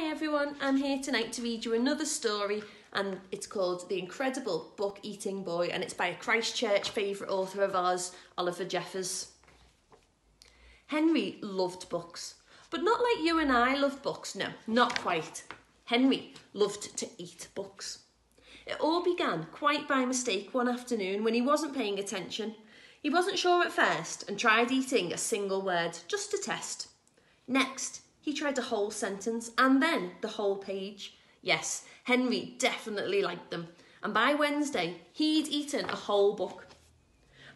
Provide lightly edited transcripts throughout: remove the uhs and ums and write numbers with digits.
Hi everyone, I'm here tonight to read you another story, and it's called The Incredible Book Eating Boy, and it's by a Christchurch favourite author of ours, Oliver Jeffers. Henry loved books, but not like you and I love books, no, not quite. Henry loved to eat books. It all began quite by mistake one afternoon when he wasn't paying attention. He wasn't sure at first and tried eating a single word, just to test. Next, he tried a whole sentence and then the whole page. Yes, Henry definitely liked them. And by Wednesday, he'd eaten a whole book.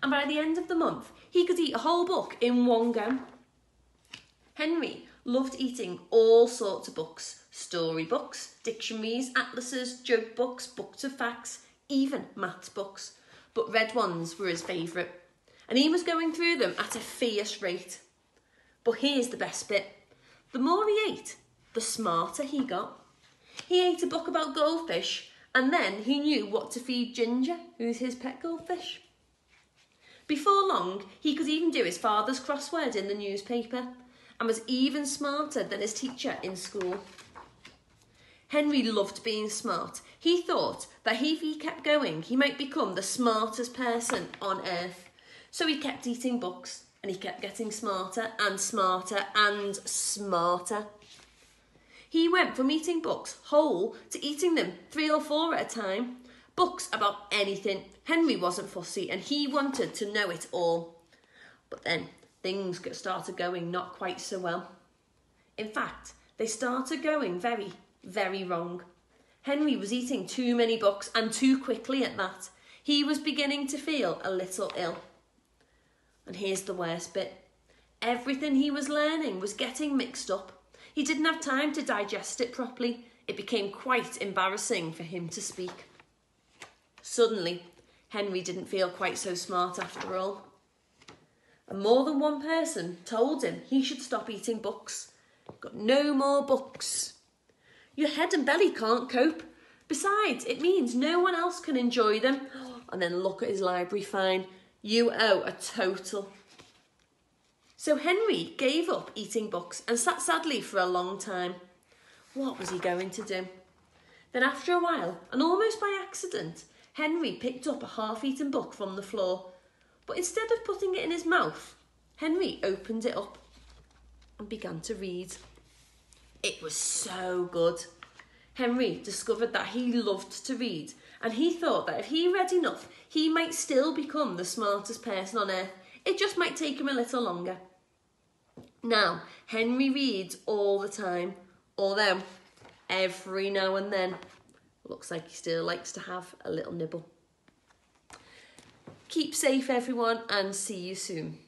And by the end of the month, he could eat a whole book in one go. Henry loved eating all sorts of books. Storybooks, dictionaries, atlases, joke books, books of facts, even maths books. But red ones were his favourite. And he was going through them at a fierce rate. But here's the best bit. The more he ate, the smarter he got. He ate a book about goldfish, and then he knew what to feed Ginger, who's his pet goldfish. Before long, he could even do his father's crossword in the newspaper, and was even smarter than his teacher in school. Henry loved being smart. He thought that if he kept going, he might become the smartest person on earth. So he kept eating books, and he kept getting smarter and smarter and smarter. He went from eating books whole to eating them 3 or 4 at a time. Books about anything. Henry wasn't fussy and he wanted to know it all. But then things started going not quite so well. In fact, they started going very, very wrong. Henry was eating too many books and too quickly at that. He was beginning to feel a little ill. And here's the worst bit. Everything he was learning was getting mixed up. He didn't have time to digest it properly. It became quite embarrassing for him to speak. Suddenly, Henry didn't feel quite so smart after all. And more than one person told him he should stop eating books. Got no more books. Your head and belly can't cope. Besides, it means no one else can enjoy them. And then look at his library fine. You owe a total. So Henry gave up eating books and sat sadly for a long time. What was he going to do? Then after a while, and almost by accident, Henry picked up a half-eaten book from the floor. But instead of putting it in his mouth, Henry opened it up and began to read. It was so good. Henry discovered that he loved to read, and he thought that if he read enough, he might still become the smartest person on earth. It just might take him a little longer. Now, Henry reads all the time, although every now and then, looks like he still likes to have a little nibble. Keep safe, everyone, and see you soon.